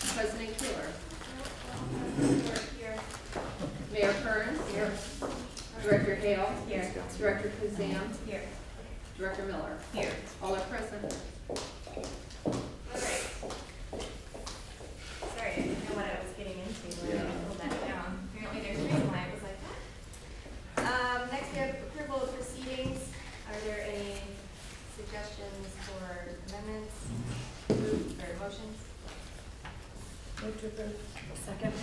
President Keeler. Here. Mayor Kearns. Here. Director Hale. Here. Director Kazam. Here. Director Miller. Here. All are present. Alright. Sorry, I didn't know what I was getting into when I pulled that down. Apparently there's a reason why it was like that. Next we have approval of proceedings. Are there any suggestions for amendments or motions? Move to approve. Second.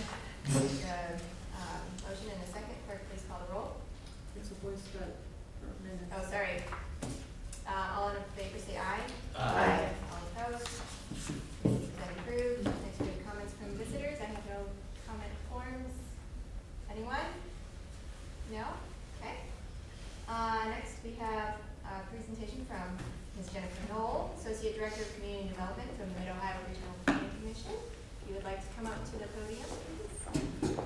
Motion and a second. Clerk, please call the roll. It's a voice vote for minutes. Oh, sorry. All in favor say aye. Aye. All opposed? Minutes have been approved. Next we have comments from visitors. I have no comment forms. Anyone? No? Okay. Next we have a presentation from Ms. Jennifer Knoll, Associate Director of Community Development from the Mid-Ohio Regional Planning Commission. If you would like to come up to the podium, please.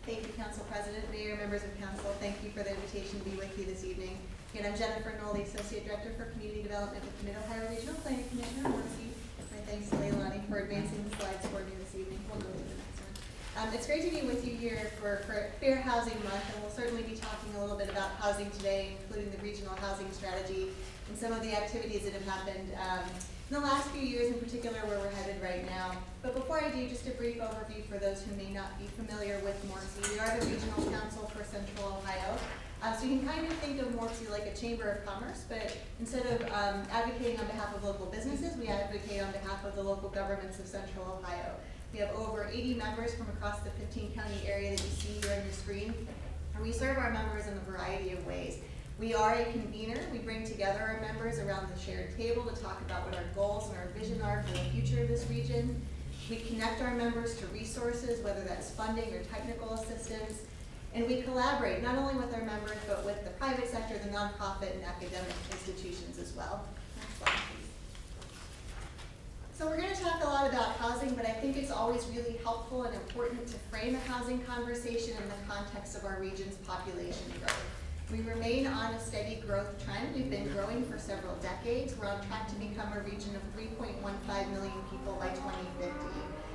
Thank you, Council President, Mayor, members of Council. Thank you for the invitation to be with you this evening. Again, I'm Jennifer Knoll, the Associate Director for Community Development with the Mid-Ohio Regional Planning Commission. I want to see my thanks to Leilani for advancing the slides for me this evening. We'll go to the next one. It's great to be with you here for Fair Housing Month, and we'll certainly be talking a little bit about housing today, including the regional housing strategy and some of the activities that have happened in the last few years, in particular where we're headed right now. But before I do, just a brief overview for those who may not be familiar with Morpsey. We are the Regional Council for Central Ohio. So you can kind of think of Morpsey like a chamber of commerce, but instead of advocating on behalf of local businesses, we advocate on behalf of the local governments of Central Ohio. We have over 80 members from across the 15-county area that you see here on your screen, and we serve our members in a variety of ways. We are a convener. We bring together our members around the shared table to talk about what our goals and our vision are for the future of this region. We connect our members to resources, whether that's funding or technical assistance. And we collaborate not only with our members, but with the private sector, the nonprofit, and academic institutions as well. Next slide, please. So we're going to talk a lot about housing, but I think it's always really helpful and important to frame a housing conversation in the context of our region's population growth. We remain on a steady growth trend. We've been growing for several decades. We're on track to become a region of 3.15 million people by 2050.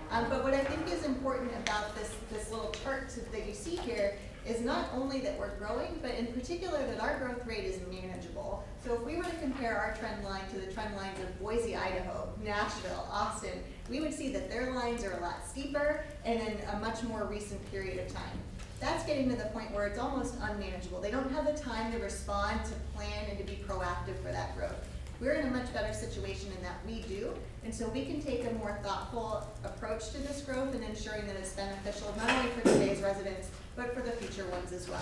But what I think is important about this little chart that you see here is not only that we're growing, but in particular that our growth rate is manageable. So if we were to compare our trend line to the trend lines of Boise, Idaho, Nashville, Austin, we would see that their lines are a lot steeper and in a much more recent period of time. That's getting to the point where it's almost unmanageable. They don't have the time to respond, to plan, and to be proactive for that growth. We're in a much better situation in that we do, and so we can take a more thoughtful approach to this growth and ensuring that it's beneficial not only for today's residents, but for the future ones as well.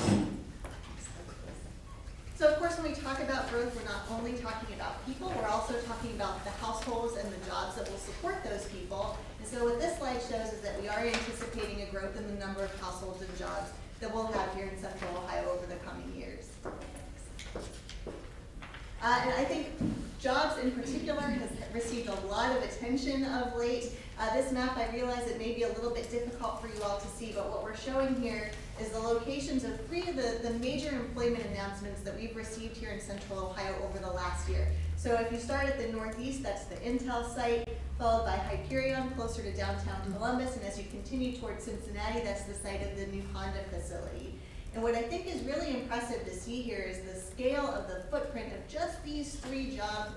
So of course, when we talk about growth, we're not only talking about people, we're also talking about the households and the jobs that will support those people. And so what this slide shows is that we are anticipating a growth in the number of households and jobs that we'll have here in Central Ohio over the coming years. And I think jobs in particular has received a lot of attention of late. This map, I realize it may be a little bit difficult for you all to see, but what we're showing here is the locations of three of the major employment announcements that we've received here in Central Ohio over the last year. So if you start at the northeast, that's the Intel site, followed by Hyperion, closer to downtown Columbus, and as you continue towards Cincinnati, that's the site of the new Honda facility. And what I think is really impressive to see here is the scale of the footprint of just these three job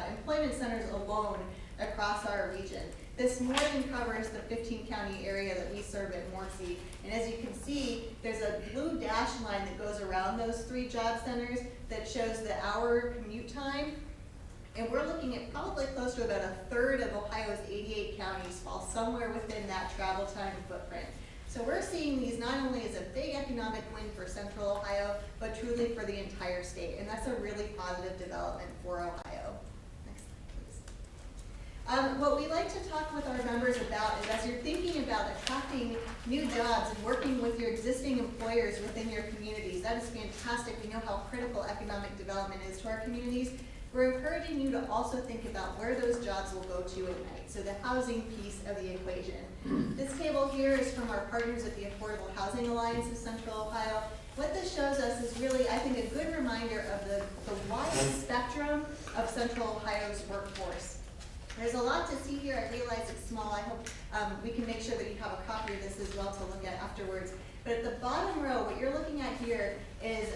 employment centers alone across our region. This more than covers the 15-county area that we serve at Morpsey. And as you can see, there's a blue dash line that goes around those three job centers that shows the hour commute time. And we're looking at probably close to about a third of Ohio's 88 counties fall somewhere within that travel time footprint. So we're seeing these not only as a big economic win for Central Ohio, but truly for the entire state. And that's a really positive development for Ohio. Next slide, please. What we like to talk with our members about is as you're thinking about attracting new jobs and working with your existing employers within your communities, that is fantastic. We know how critical economic development is to our communities. We're encouraging you to also think about where those jobs will go to at night, so the housing piece of the equation. This table here is from our partners at the Affordable Housing Alliance of Central Ohio. What this shows us is really, I think, a good reminder of the wide spectrum of Central Ohio's workforce. There's a lot to see here. I realize it's small. I hope we can make sure that you have a copy of this as well to look at afterwards. But at the bottom row, what you're looking at here is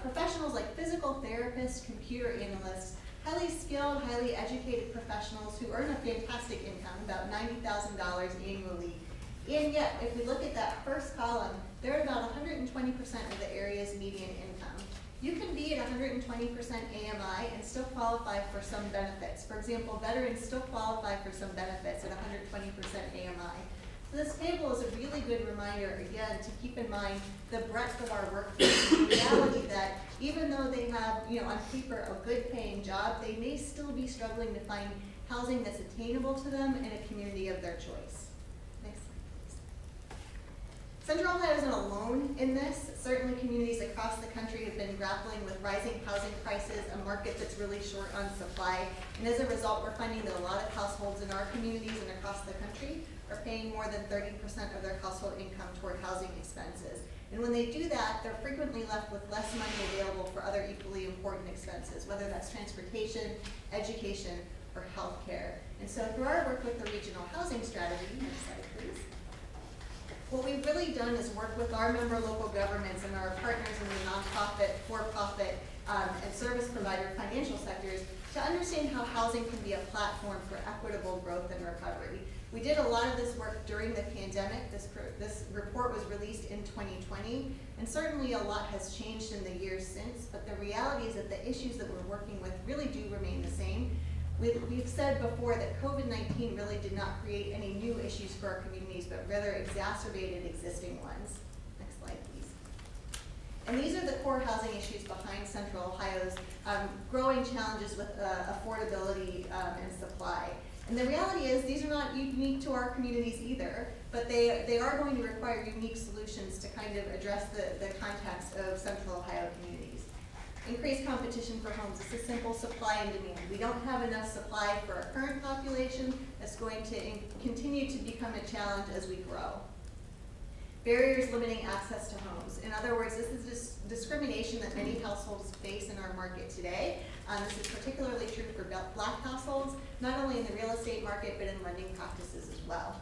professionals like physical therapists, computer analysts, highly skilled, highly educated professionals who earn a fantastic income, about $90,000 annually. And yet, if we look at that first column, they're at about 120% of the area's median income. You can be at 120% AMI and still qualify for some benefits. For example, veterans still qualify for some benefits at 120% AMI. So this table is a really good reminder, again, to keep in mind the breadth of our workforce, and the reality that even though they have, on paper, a good paying job, they may still be struggling to find housing that's attainable to them in a community of their choice. Next slide, please. Central Ohio isn't alone in this. Certainly communities across the country have been grappling with rising housing prices, a market that's really short on supply, and as a result, we're finding that a lot of households in our communities and across the country are paying more than 30% of their household income toward housing expenses. And when they do that, they're frequently left with less money available for other equally important expenses, whether that's transportation, education, or health care. And so through our work with the regional housing strategy, next slide please, what we've really done is work with our member local governments and our partners in the nonprofit, for-profit, and service provider financial sectors to understand how housing can be a platform for equitable growth and recovery. We did a lot of this work during the pandemic. This report was released in 2020, and certainly a lot has changed in the years since, but the reality is that the issues that we're working with really do remain the same. We've said before that COVID-19 really did not create any new issues for our communities, but rather exacerbated existing ones. Next slide, please. And these are the core housing issues behind Central Ohio's growing challenges with affordability and supply. And the reality is these are not unique to our communities either, but they are going to require unique solutions to kind of address the context of Central Ohio communities. Increased competition for homes. It's a simple supply and demand. We don't have enough supply for our current population. That's going to continue to become a challenge as we grow. Barriers limiting access to homes. In other words, this is discrimination that many households face in our market today. This is particularly true for Black households, not only in the real estate market, but in lending practices as well.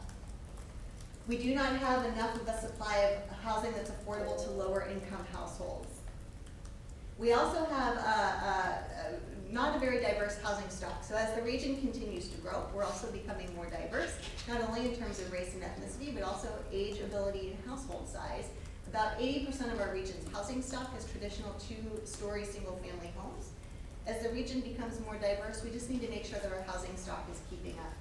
We do not have enough of a supply of housing that's affordable to lower income households. We also have not a very diverse housing stock. So as the region continues to grow, we're also becoming more diverse, not only in terms of race and ethnicity, but also age, ability, and household size. About 80% of our region's housing stock is traditional two-story single-family homes. As the region becomes more diverse, we just need to make sure that our housing stock is keeping up.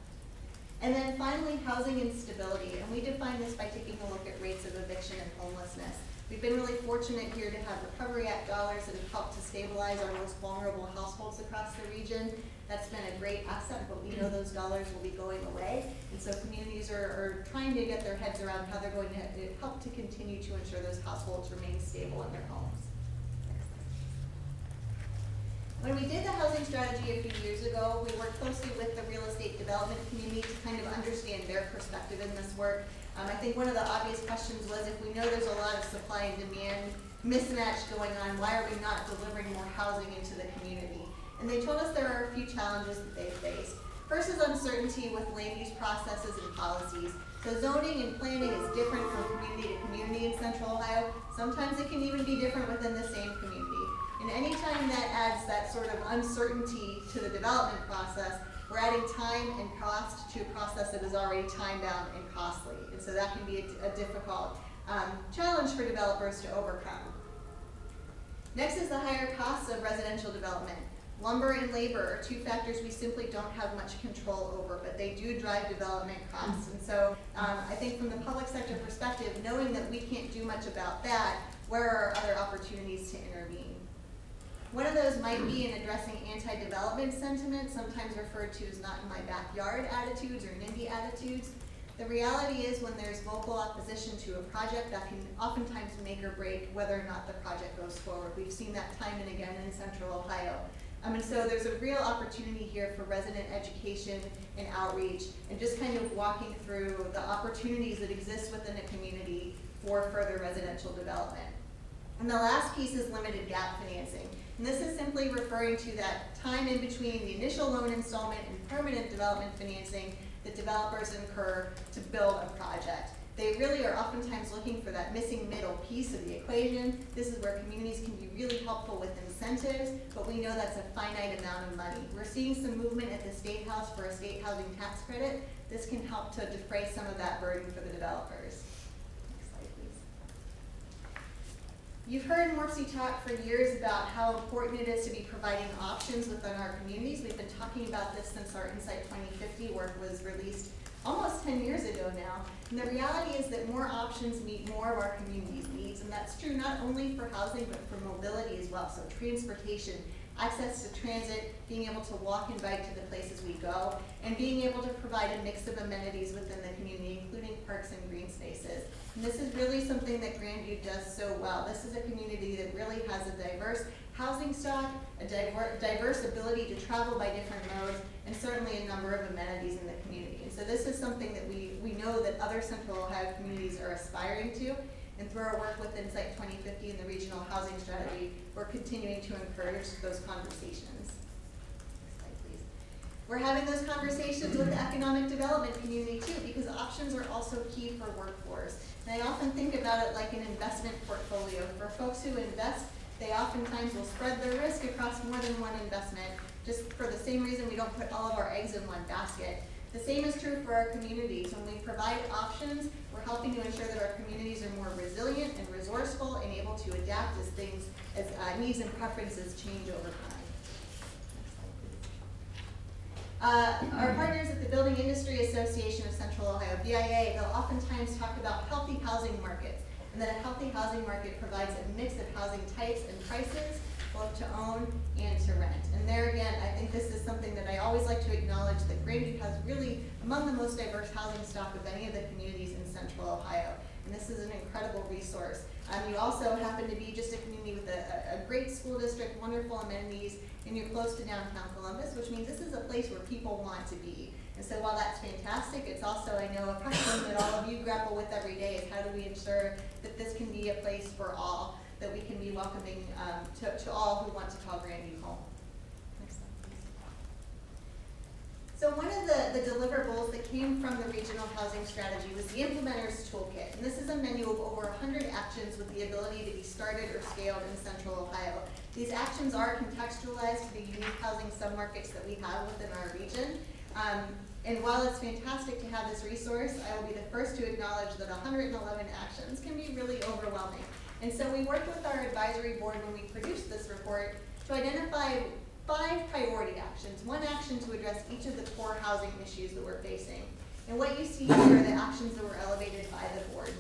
And then finally, housing instability. And we define this by taking a look at rates of eviction and homelessness. We've been really fortunate here to have Recovery Act dollars that have helped to stabilize our most vulnerable households across the region. That's been a great asset, but we know those dollars will be going away. And so communities are trying to get their heads around how they're going to help to continue to ensure those households remain stable in their homes. When we did the housing strategy a few years ago, we worked closely with the real estate development community to kind of understand their perspective in this work. I think one of the obvious questions was, if we know there's a lot of supply and demand mismatch going on, why are we not delivering more housing into the community? And they told us there are a few challenges that they face. First is uncertainty with land use processes and policies. So zoning and planning is different from community to community in Central Ohio. Sometimes it can even be different within the same community. And anytime that adds that sort of uncertainty to the development process, we're adding time and cost to a process that is already time-bound and costly. And so that can be a difficult challenge for developers to overcome. Next is the higher costs of residential development. Lumber and labor are two factors we simply don't have much control over, but they do drive development costs. And so I think from the public sector perspective, knowing that we can't do much about that, where are other opportunities to intervene? One of those might be in addressing anti-development sentiment, sometimes referred to as not in my backyard attitudes or NIMBY attitudes. The reality is when there's vocal opposition to a project, that can oftentimes make or break whether or not the project goes forward. We've seen that time and again in Central Ohio. And so there's a real opportunity here for resident education and outreach, and just kind of walking through the opportunities that exist within a community for further residential development. And the last piece is limited gap financing. And this is simply referring to that time in between the initial loan installment and permanent development financing that developers incur to build a project. They really are oftentimes looking for that missing middle piece of the equation. This is where communities can be really helpful with incentives, but we know that's a finite amount of money. We're seeing some movement at the State House for a state housing tax credit. This can help to defray some of that burden for the developers. Next slide, please. You've heard Morpsey talk for years about how important it is to be providing options within our communities. We've been talking about this since our Insight 2050 work was released almost 10 years ago now. And the reality is that more options meet more of our community's needs, and that's true not only for housing, but for mobility as well. So transportation, access to transit, being able to walk and bike to the places we go, and being able to provide a mix of amenities within the community, including parks and green spaces. And this is really something that Grandview does so well. This is a community that really has a diverse housing stock, a diverse ability to travel by different modes, and certainly a number of amenities in the community. And so this is something that we know that other Central Ohio communities are aspiring to. And through our work with Insight 2050 and the regional housing strategy, we're continuing to encourage those conversations. Next slide, please. We're having those conversations with the economic development community too, because options are also key for workforce. And I often think about it like an investment portfolio. For folks who invest, they oftentimes will spread their risk across more than one investment, just for the same reason we don't put all of our eggs in one basket. The same is true for our communities. When we provide options, we're helping to ensure that our communities are more resilient and resourceful and able to adapt as needs and preferences change over time. Our partners at the Building Industry Association of Central Ohio, BIA, they'll oftentimes talk about healthy housing markets, and that a healthy housing market provides a mix of housing types and prices, both to own and to rent. And there again, I think this is something that I always like to acknowledge, that Grandview has really among the most diverse housing stock of any of the communities in Central Ohio. And this is an incredible resource. You also happen to be just a community with a great school district, wonderful amenities, and you're close to downtown Columbus, which means this is a place where people want to be. And so while that's fantastic, it's also, I know, a question that all of you grapple with every day is how do we ensure that this can be a place for all, that we can be welcoming to all who want to call Grandview home. Next slide, please. So one of the deliverables that came from the regional housing strategy was the Implementers Toolkit. And this is a menu of over 100 actions with the ability to be started or scaled in Central Ohio. These actions are contextualized to the unique housing submarkets that we have within our region. And while it's fantastic to have this resource, I will be the first to acknowledge that 111 actions can be really overwhelming. And so we worked with our advisory board when we produced this report to identify 5 priority actions, one action to address each of the core housing issues that we're facing. And what you see here are the actions that were elevated by the board.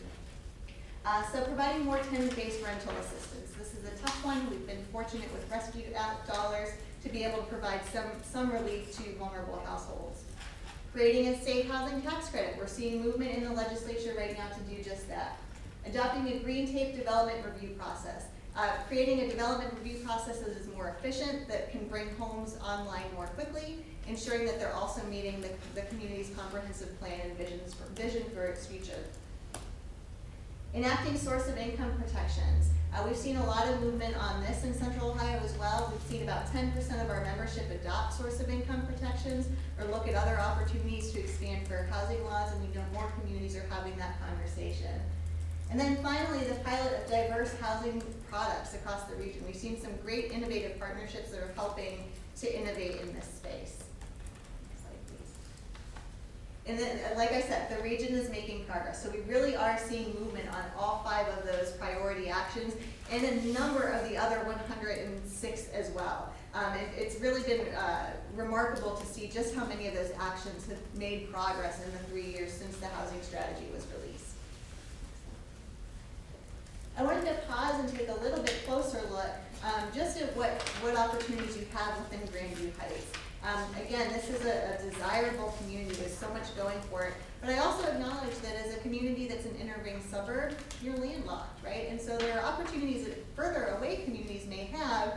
So providing more tenant-based rental assistance. This is a tough one. We've been fortunate with Rescue Act dollars to be able to provide some relief to vulnerable households. Creating a state housing tax credit. We're seeing movement in the legislature right now to do just that. Adopting a green tape development review process. Creating a development review process that is more efficient, that can bring homes online more quickly, ensuring that they're also meeting the community's comprehensive plan and vision for its future. Enacting source of income protections. We've seen a lot of movement on this in Central Ohio as well. We've seen about 10% of our membership adopt source of income protections or look at other opportunities to expand fair housing laws, and we know more communities are having that conversation. And then finally, the pilot of diverse housing products across the region. We've seen some great innovative partnerships that are helping to innovate in this space. Next slide, please. And then, like I said, the region is making progress. So we really are seeing movement on all 5 of those priority actions and a number of the other 106 as well. It's really been remarkable to see just how many of those actions have made progress in the 3 years since the housing strategy was released. I wanted to pause and take a little bit closer look just at what opportunities you have within Grandview Heights. Again, this is a desirable community. There's so much going for it. But I also acknowledge that as a community that's an inner ring suburb, you're landlocked, right? And so there are opportunities that further away communities may have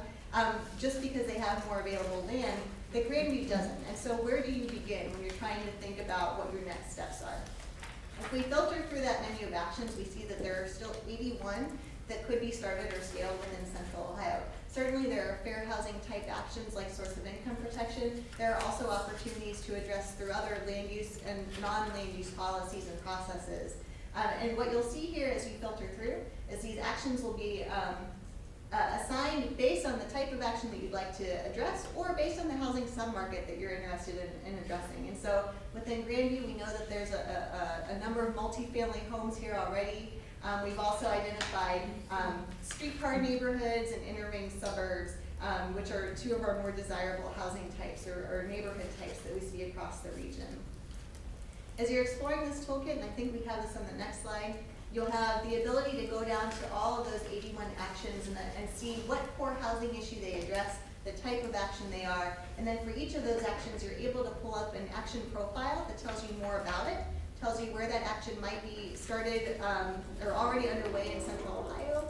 just because they have more available land that Grandview doesn't. And so where do you begin when you're trying to think about what your next steps are? If we filter through that menu of actions, we see that there are still 81 that could be started or scaled within Central Ohio. Certainly, there are fair housing type actions like source of income protection. There are also opportunities to address through other land use and non-land use policies and processes. And what you'll see here as you filter through is these actions will be assigned based on the type of action that you'd like to address or based on the housing submarket that you're interested in addressing. And so within Grandview, we know that there's a number of multifamily homes here already. We've also identified streetcar neighborhoods and inner ring suburbs, which are two of our more desirable housing types or neighborhood types that we see across the region. As you're exploring this toolkit, and I think we have this on the next slide, you'll have the ability to go down to all of those 81 actions and see what core housing issue they address, the type of action they are, and then for each of those actions, you're able to pull up an action profile that tells you more about it, tells you where that action might be started or already underway in Central Ohio,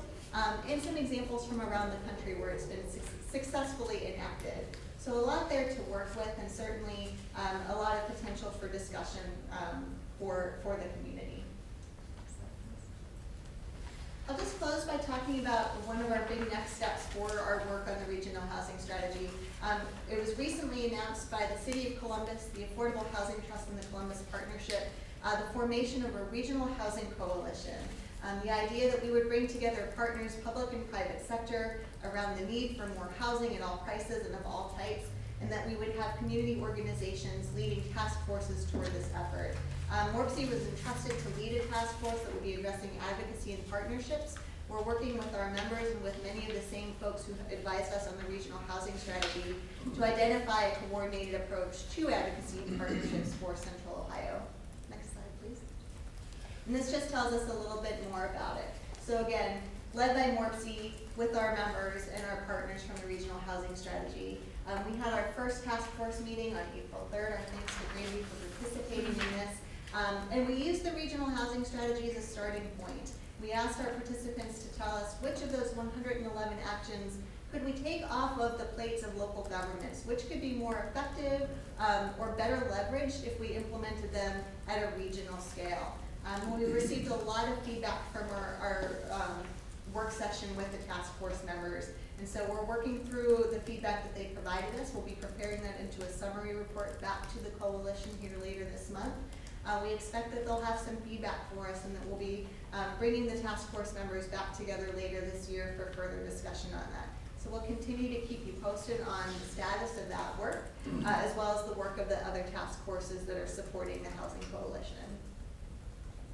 and some examples from around the country where it's been successfully enacted. So a lot there to work with, and certainly a lot of potential for discussion for the community. I'll just close by talking about one of our big next steps for our work on the regional housing strategy. It was recently announced by the City of Columbus, the Affordable Housing Trust and the Columbus Partnership, the formation of a regional housing coalition. The idea that we would bring together partners, public and private sector, around the need for more housing at all prices and of all types, and that we would have community organizations leading task forces toward this effort. MORPC was entrusted to lead a task force that will be addressing advocacy and partnerships. We're working with our members and with many of the same folks who advised us on the regional housing strategy to identify a coordinated approach to advocacy and partnerships for Central Ohio. Next slide, please. And this just tells us a little bit more about it. So again, led by MORPC with our members and our partners from the regional housing strategy. We had our first task force meeting on April 3rd. Our thanks to Grandview for participating in this. And we used the regional housing strategy as a starting point. We asked our participants to tell us which of those 111 actions could we take off of the plates of local governments, which could be more effective or better leveraged if we implemented them at a regional scale. We received a lot of feedback from our work session with the task force members. And so we're working through the feedback that they provided us. We'll be preparing that into a summary report back to the coalition here later this month. We expect that they'll have some feedback for us and that we'll be bringing the task force members back together later this year for further discussion on that. So we'll continue to keep you posted on the status of that work, as well as the work of the other task forces that are supporting the Housing Coalition.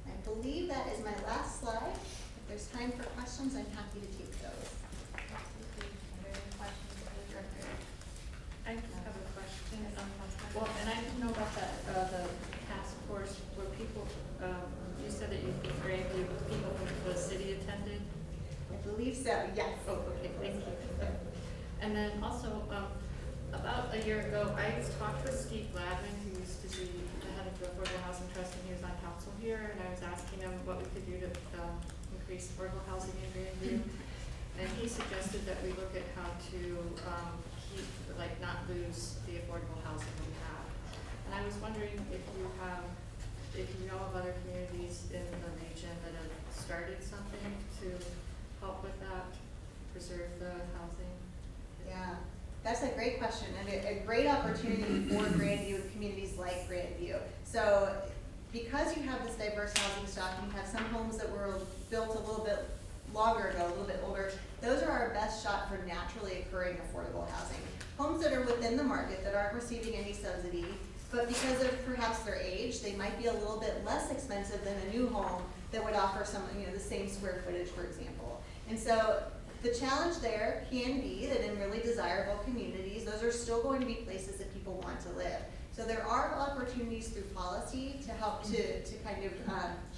I believe that is my last slide. If there's time for questions, I'm happy to take those. I have a question. Well, and I didn't know about that, the task force where people, you said that you could grade people from the city attended? I believe so, yes. Oh, okay, thank you. And then also, about a year ago, I talked with Steve Gladman, who used to be the head of the Affordable Housing Trust, and he was on council here, and I was asking him what we could do to increase affordable housing in Grandview. And he suggested that we look at how to keep, like, not lose the affordable housing we have. And I was wondering if you know of other communities in the region that have started something to help with that, preserve the housing. Yeah, that's a great question and a great opportunity for Grandview and communities like Grandview. So because you have this diverse housing stock and you have some homes that were built a little bit longer ago, a little bit older, those are our best shot for naturally occurring affordable housing. Homes that are within the market that aren't receiving any subsidy, but because of perhaps their age, they might be a little bit less expensive than a new home that would offer some, the same square footage, for example. And so the challenge there can be that in really desirable communities, those are still going to be places that people want to live. So there are opportunities through policy to help to kind of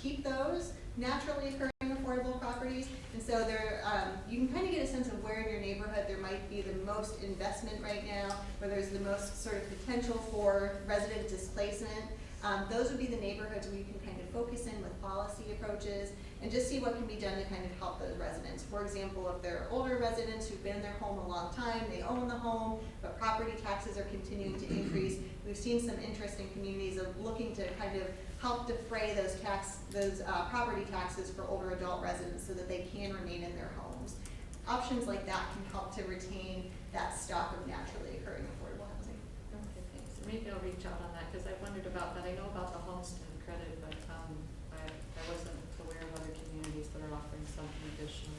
keep those naturally occurring affordable properties. And so there, you can kind of get a sense of where in your neighborhood there might be the most investment right now, where there's the most sort of potential for resident displacement. Those would be the neighborhoods where you can kind of focus in with policy approaches and just see what can be done to kind of help those residents. For example, if they're older residents who've been in their home a long time, they own the home, but property taxes are continuing to increase, we've seen some interest in communities of looking to kind of help defray those property taxes for older adult residents so that they can remain in their homes. Options like that can help to retain that stock of naturally occurring affordable housing. Okay, thanks. Maybe I'll reach out on that, because I wondered about that. I know about the homestead credit, but, I wasn't aware of other communities that are offering something additional.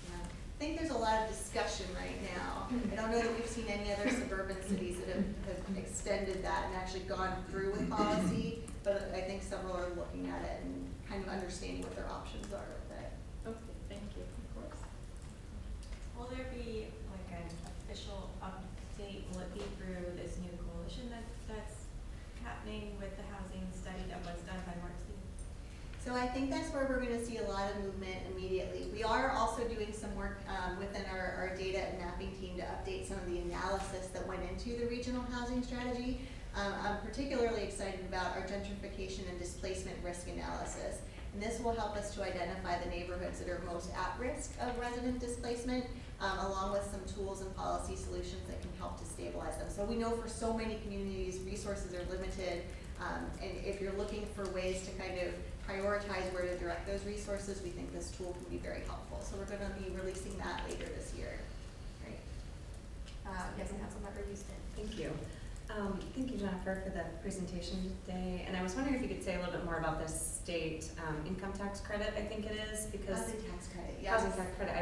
Yeah. I think there's a lot of discussion right now. I don't know that we've seen any other suburban cities that have extended that and actually gone through with policy, but I think several are looking at it and kind of understanding what their options are with it. Okay, thank you. Of course. Will there be like an official update? Will it be through this new coalition that's happening with the housing study that was done by Mark Stevens? So I think that's where we're gonna see a lot of movement immediately. We are also doing some work within our data and mapping team to update some of the analysis that went into the regional housing strategy. I'm particularly excited about our gentrification and displacement risk analysis. And this will help us to identify the neighborhoods that are most at risk of resident displacement, along with some tools and policy solutions that can help to stabilize them. So we know for so many communities, resources are limited, and if you're looking for ways to kind of prioritize where to direct those resources, we think this tool can be very helpful. So we're gonna be releasing that later this year. Great. Yes, Councilmember Houston. Thank you. Thank you, Jennifer, for the presentation today. And I was wondering if you could say a little bit more about this state income tax credit, I think it is, because Housing tax credit, yes. housing tax credit,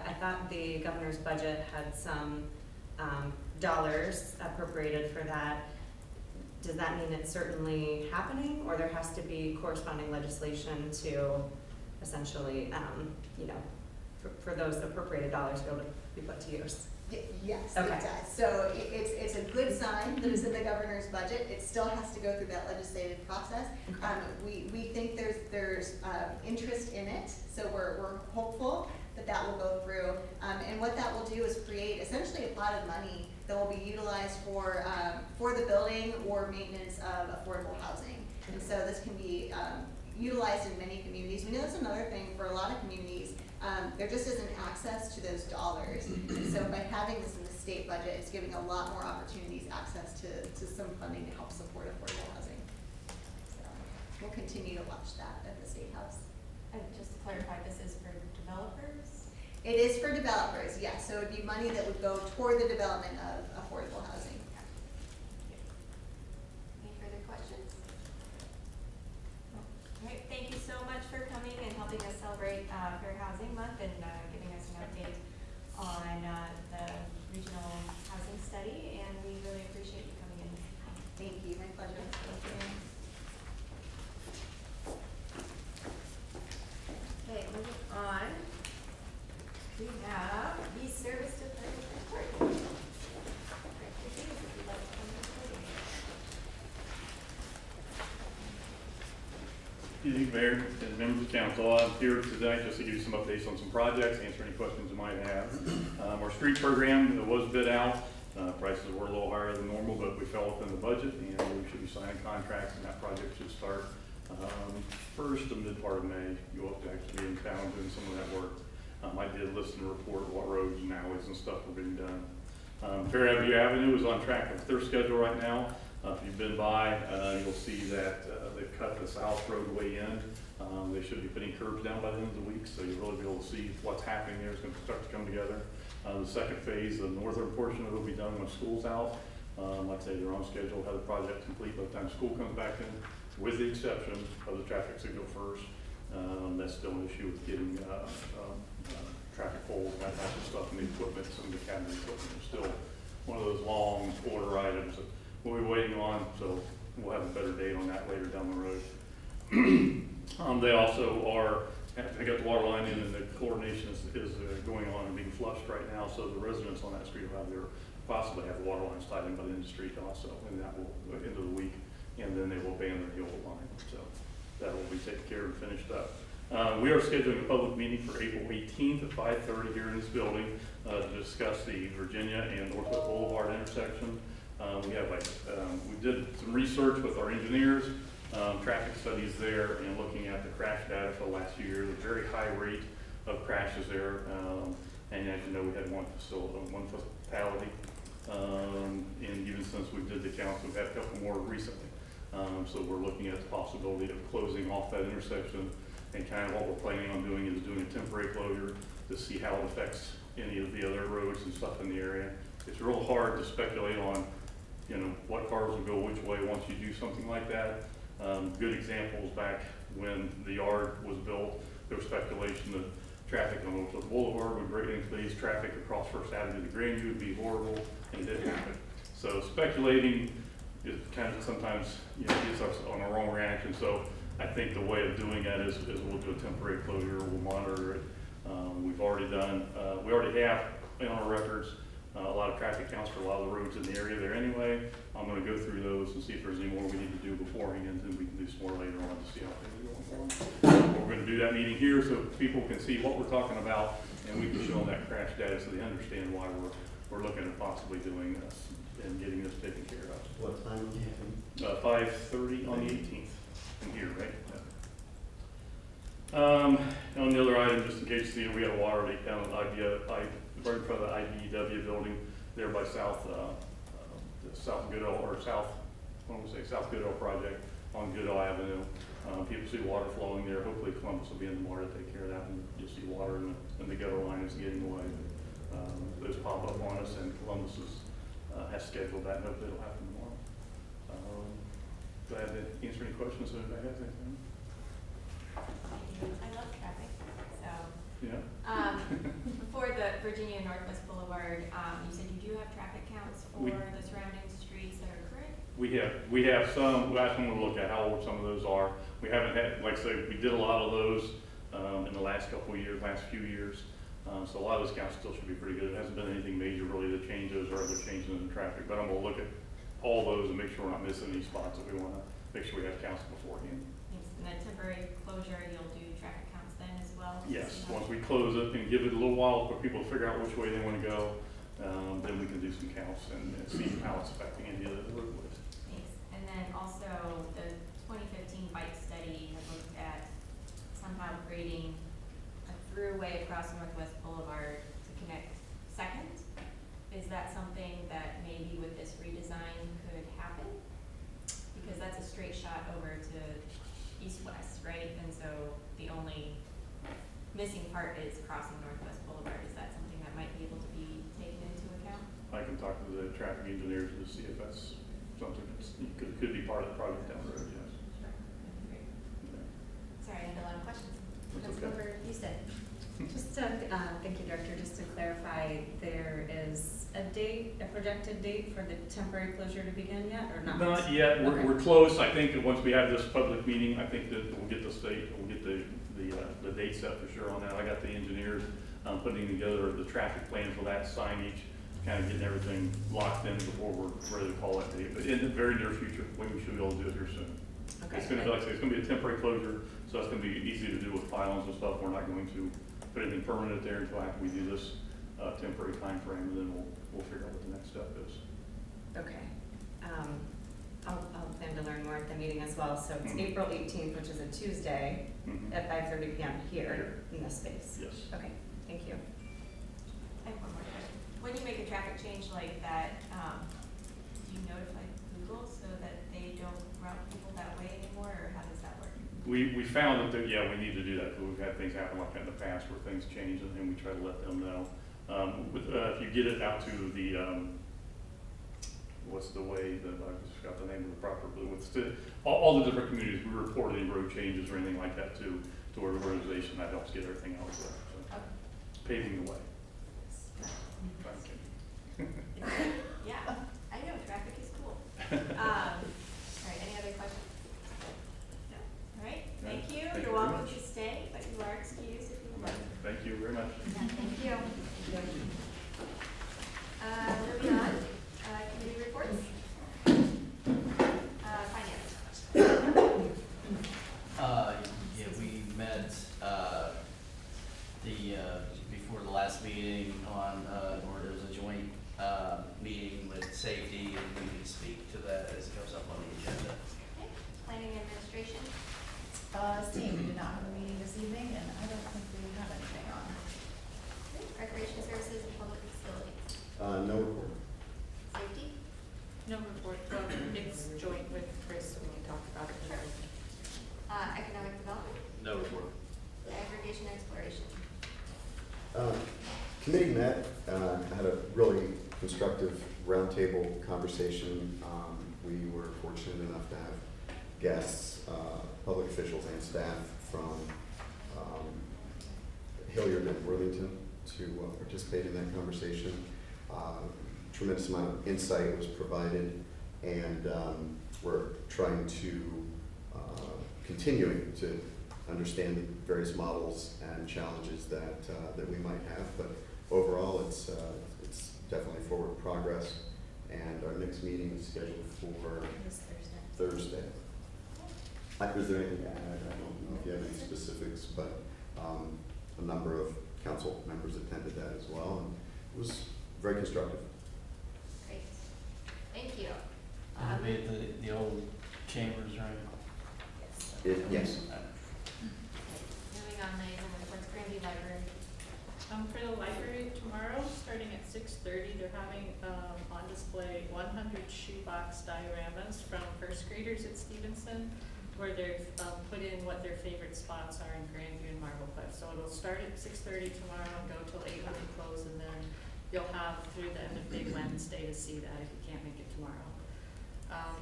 I thought the governor's budget had some dollars appropriated for that. Does that mean it's certainly happening, or there has to be corresponding legislation to essentially, for those appropriated dollars to be able to be put to use? Yes, Okay. it does. So it's a good sign that it's in the governor's budget. It still has to go through that legislative process. We think there's interest in it, so we're hopeful that will go through. And what that will do is create essentially a pot of money that will be utilized for the building or maintenance of affordable housing. And so this can be utilized in many communities. We know that's another thing for a lot of communities. There just isn't access to those dollars. And so by having this in the state budget, it's giving a lot more opportunities access to some funding to help support affordable housing. So we'll continue to watch that at the State House. And just to clarify, this is for developers? It is for developers, yes. So it would be money that would go toward the development of affordable housing. Any further questions? All right, thank you so much for coming and helping us celebrate Fair Housing Month and giving us an update on the regional housing study, and we really appreciate you coming in. Thank you, my pleasure. Okay, moving on. We have the service department report. Director Hughes, if you'd like to come to the podium. Good evening, Mayor and members of council. I'm here today just to give you some updates on some projects, answer any questions you might have. Our street program was bid out. Prices were a little higher than normal, but we fell within the budget, and we should be signing contracts, and that project should start first to mid part of May. You'll have to actually be in town doing some of that work. I did list in the report what roads and alleys and stuff were being done. Fairview Avenue is on track with their schedule right now. If you've been by, you'll see that they've cut the south roadway in. They should be putting curbs down by the end of the week, so you'll really be able to see what's happening there. It's going to start to come together. The second phase, the northern portion of it will be done when school's out. Like I say, they're on schedule, have the project complete by the time school comes back in, with the exception of the traffic signal first. That's still an issue with getting traffic poles and that type of stuff, and the equipment, some of the cabinet equipment is still one of those long order items that we'll be waiting on, so we'll have a better date on that later down the road. They also they got the water line in, and the coordination is going on and being flushed right now, so the residents on that street will possibly have the water lines tied in by the end of the street also, and that will end of the week, and then they will abandon the old line, so that will be taken care of and finished up. We are scheduling a public meeting for April 18th at 5:30 here in this building to discuss the Virginia and Northwest Boulevard intersection. We did some research with our engineers, traffic studies there, and looking at the crash data for last year. There's a very high rate of crashes there, and as you know, we had one fatality And even since we did the counts, we've had a couple more recently. So we're looking at the possibility of closing off that intersection, and kind of what we're planning on doing is doing a temporary closure to see how it affects any of the other roads and stuff in the area. It's real hard to speculate on, you know, what cars will go which way once you do something like that. Good examples back when the yard was built, there was speculation that traffic on Oakland Boulevard would greatly increase, traffic across First Avenue to Grandview would be horrible, and it didn't happen. So speculating is kind of sometimes, you know, gets us on a wrong reaction. So I think the way of doing that is we'll do a temporary closure, we'll monitor it. We've already done, we already have in our records a lot of traffic counts for a lot of the roads in the area there anyway. I'm gonna go through those and see if there's any more we need to do beforehand, and then we can do some more later on to see how things are going forward. We're gonna do that meeting here so people can see what we're talking about, and we can show them that crash data so they understand why we're looking at possibly doing this and getting this taken care of. What time do you have? 5:30 on the 18th, in here, right? On the other item, just in case, you know, we had a water leak down at right in front of the IBEW building there by South Goodell, or South Goodell project on Goodell Avenue. People see water flowing there. Hopefully Columbus will be in tomorrow to take care of that, and you'll see water in the gutter line is getting away. Those pop up on us, and Columbus has scheduled that, and hopefully it'll happen tomorrow. Glad to answer any questions if anybody has anything. I love traffic, so. Yeah. For the Virginia Northwest Boulevard, you said you do have traffic counts for We- the surrounding streets that are current? We have some. Last one we'll look at how old some of those are. We haven't had, like I say, we did a lot of those in the last couple of years, last few years. So a lot of those counts still should be pretty good. It hasn't been anything major really that changes or other changes in traffic, but I'm gonna look at all those and make sure we're not missing any spots that we wanna make sure we have counts beforehand. Yes, and that temporary closure, you'll do traffic counts then as well? to Yes, see how- once we close it and give it a little while for people to figure out which way they wanna go, then we can do some counts and see how it's affecting any of the roadways. Thanks. And then also the 2015 bike study had looked at somehow creating a throughway across Northwest Boulevard to connect Second. Is that something that maybe with this redesign could happen? Because that's a straight shot over to east-west, right? And so the only missing part is crossing Northwest Boulevard. Is that something that might be able to be taken into account? I can talk to the traffic engineers to see if that's something that's, could be part of the project down the road, yes. Sure. Great. Yeah. Sorry, I had a lot of questions. That's okay. Councilmember Houston. Just to, thank you, Director, just to clarify, there is a date, a projected date for the temporary closure to begin yet, or not? Not yet, Okay. we're close. I think that once we have this public meeting, I think that we'll get the date set for sure on that. I got the engineers, putting together the traffic plan for that signage, kind of getting everything locked in before we're ready to call that date. But in the very near future, we should be able to do it here soon. Okay. It's gonna be, like I say, it's gonna be a temporary closure, so it's gonna be easy to do with filings and stuff. We're not going to put anything permanent there until after we do this, temporary time frame, and then we'll figure out what the next step is. Okay. I'll plan to learn more at the meeting as well. So it's Mhm. April 18th, which is a Tuesday, Mhm. at 5:30 PM here in this space. Yes. Okay, thank you. I have one more question. When you make a traffic change like that, do you notify Google so that they don't route people that way anymore, or how does that work? We found that, yeah, we need to do that, because we've had things happen like that in the past where things change, and we try to let them know. If you get it out to the, what's the way that, I just forgot the name of the proper, but all the different communities, we report any road changes or anything like that to our organization, that helps get everything out there, so, Okay. paving the way. Yeah, I know, traffic is cool. All right, any other questions? No? All right, thank you. Thank you You're very welcome much. to stay, but you are excused if you would like. Thank you very much. Yeah, thank you. Moving on, committee reports. Finance. Yeah, we met, before the last meeting on, or there was a joint, meeting with safety, and we can speak to that as it comes up on the agenda. Okay. Planning and administration. Steve, we did not have a meeting this evening, and I don't think we have anything on. Recreation services and public facilities. No report. Committee met, had a really constructive roundtable conversation. We were fortunate enough to have guests, public officials and staff from Hilliard and Worthington to participate in that conversation. Tremendous amount of insight was provided, and we're trying to continuing to understand the various models and challenges that we might have. But overall, it's definitely forward progress. And our next meeting is scheduled for This Thursday. Is there anything to add? I don't know if you have any specifics, but a number of council members attended that as well, and it was very constructive. Great, thank you. It'll be at the old chambers, right? Yes. Moving on, liaison reports, Granby Library. For the library tomorrow, starting at 6:30, they're having, on display 100 shoebox dioramas from first graders at Stevenson, where they've, put in what their favorite spots are in Grandview and Marble Cliff. So it'll start at 6:30 tomorrow and go till 8 when they close, and then you'll have through the end of Big Wednesday to see that if you can't make it tomorrow.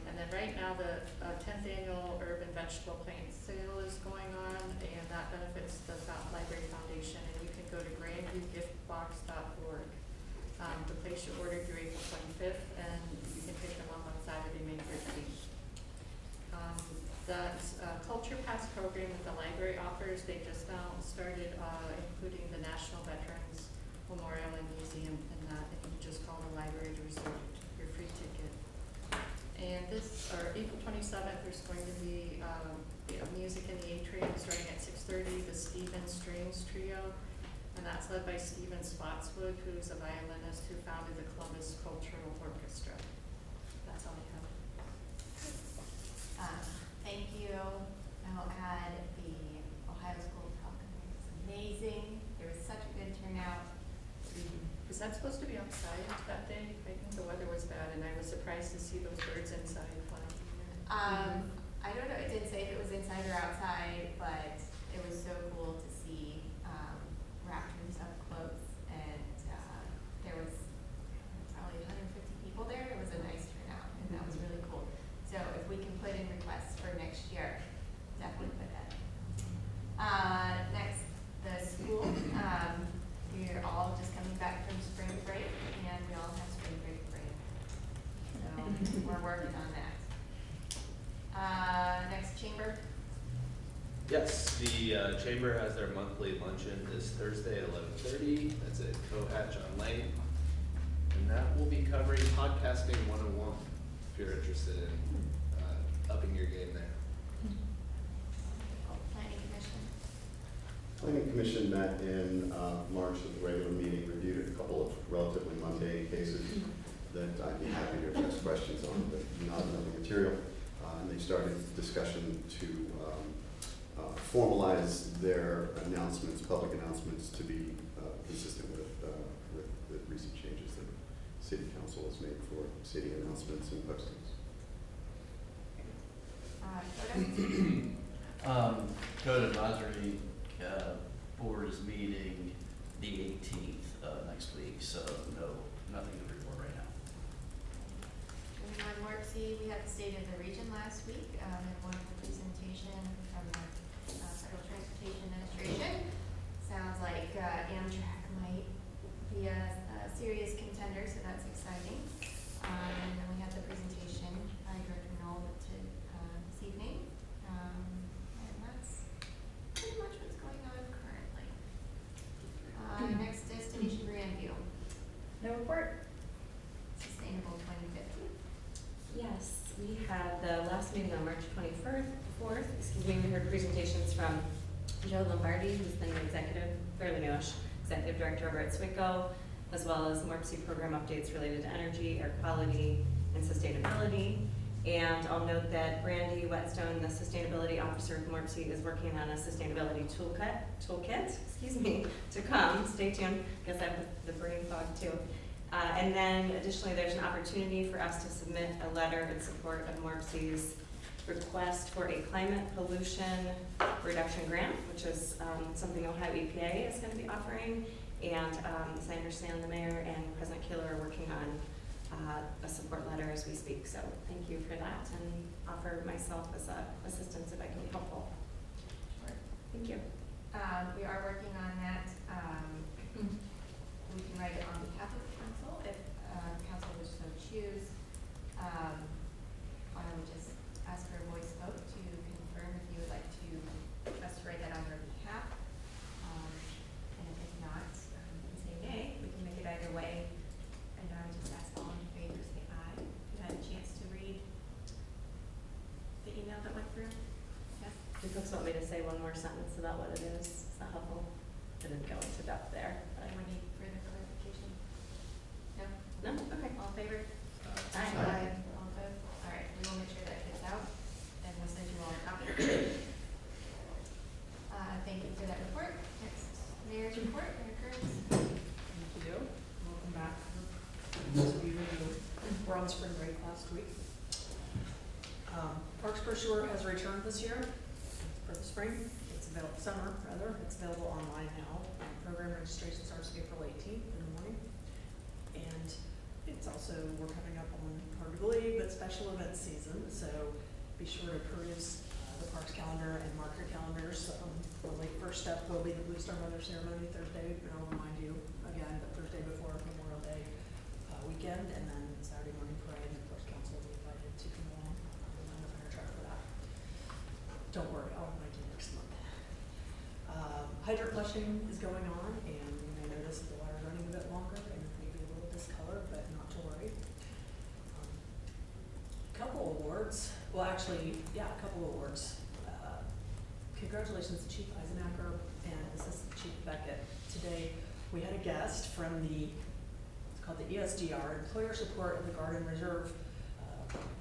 And then right now, the 10th annual Urban Vegetable Plant Sale is going on, and that benefits the Library Foundation, and you can go to grandviewgiftbox.org to place your order through April 25th, and you can pick them up on Saturday, May 13th. The Culture Pass program that the library offers, they just now started including the National Veterans Memorial and Museum in that, and you just call the library to reserve your free ticket. And April 27th, there's going to be music in the atrium starting at 6:30, the Stephen Strings Trio, and that's led by Stephen Spotswood, who's a violinist who founded the Columbus Cultural Orchestra. That's all I have. Thank you. I will add the Ohio School of Health was amazing. There was such a good turnout. Was that supposed to be outside that day? I think the weather was bad, and I was surprised to see those birds inside flying. I don't know, it didn't say if it was inside or outside, but it was so cool to see raptors up close, and there was probably 150 people there. It was a nice turnout, and that was really cool. So if we can put in requests for next year, definitely put that in. Next, the school. We're all just coming back from spring break, and we all have spring break break. So we're working on that. Next, chamber. Yes, the chamber has their monthly luncheon this Thursday at 11:30. That's at Cohatch on Lane. And that will be covering podcasting 101, if you're interested in upping your game there. Planning commission. Planning Commission met in March at the regular meeting, reviewed a couple of relatively mundane cases that I'd be happy to address questions on, but not another material. And they started discussion to formalize their announcements, public announcements, to be consistent with the recent changes that City Council has made for city announcements and postings. Code Advisory Board is meeting the 18th next week, so nothing to report right now. Moving on, Morpsey, we had the State of the Region last week, and one presentation from the Federal Transportation Administration. Sounds like Amtrak might be a serious contender, so that's exciting. And then we had the presentation by Director Knoll this evening. And that's pretty much what's going on currently. Next, Destination Grandview, No report? Sustainable 2050. Yes, we had the last meeting on March 24th, we heard presentations from Joe Lombardi, who's the new fairly newish executive director over at SWICO, as well as MORPC program updates related to energy, air quality, and sustainability. And I'll note that Brandy Whetstone, the sustainability officer of MORPC, is working on a sustainability toolkit, to come. Stay tuned, guess I have the brain fog too. And then additionally, there's an opportunity for us to submit a letter in support of MORPC's request for a climate pollution reduction grant, which is something Ohio EPA is going to be offering. And as I understand, the mayor and President Kaler are working on a support letter as we speak. So thank you for that, and offer myself as a assistance if I can be helpful. Thank you. We are working on that. We can write it on behalf of the council if council would so choose. I would just ask for a voice vote to confirm if you would like to us to write that on your behalf. And if not, you can say nay. We can make it either way. And I would just ask all in favor, say aye. You had a chance to read the email that went through? Yes? Do you folks want me to say one more sentence about what it is? Is that helpful? I didn't go into depth there. But Anyone need further clarification? No? No? Okay. All in favor? Aye. All opposed? All right, we will make sure that gets out, and we'll send you all a copy. Thank you for that report. Next, mayor's report, Mayor Kearns. Thank you. Welcome back. Those of you who were on spring break last week. Parks Brochure has returned this year for the spring. It's available, summer rather. It's available online now. Program registration starts April 18th in the morning. And it's also, we're coming up on, hard to believe, but special event season. So be sure to peruse the parks calendar and mark your calendars. The late first step will be the Blue Star Mother Ceremony Thursday, and I'll remind you again, the Thursday before Memorial Day weekend, and then Saturday morning parade, and of course council will be invited to come along on the fire truck for that. Don't worry, I'll remind you next month. Hydrant flushing is going on, and you may notice the water running a bit longer and maybe a little discolored, but not to worry. Couple awards, well actually, yeah, a couple awards. Congratulations to Chief Eisenacher and Assistant Chief Beckett. Today, we had a guest from it's called the ESDR, Employer Support of the Guard and Reserve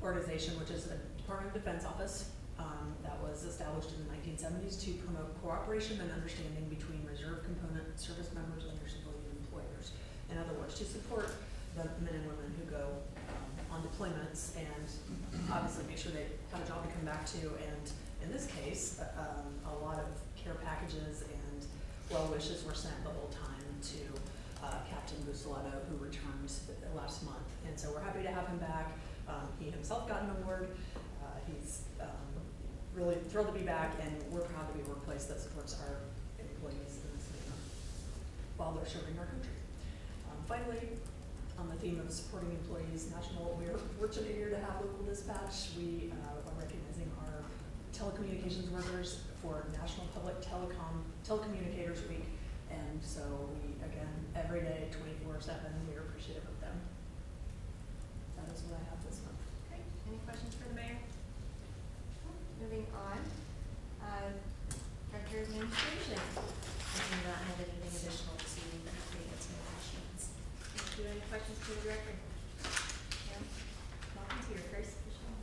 organization, which is a Department of Defense office that was established in the 1970s to promote cooperation and understanding between reserve component service members and their civilian employers. In other words, to support the men and women who go on deployments and obviously make sure they have a job to come back to, and in this case, a lot of care packages and well wishes were sent the whole time to Captain Busaletto, who returned last month. And so we're happy to have him back. He himself got an award. He's really thrilled to be back, and we're proud to be a workplace that supports our employees in this manner while they're serving our country. Finally, on the theme of supporting employees, we're fortunate here to have local dispatch. We are recognizing our telecommunications workers for National Public Telecommunicators Week. And so we, again, every day, 24/7, we are appreciative of them. That is what I have this month. Great. Any questions for the mayor? Moving on. Director of Administration. I do not have anything additional to update to questions. Do you have any questions for the director? No? Welcome to your first official.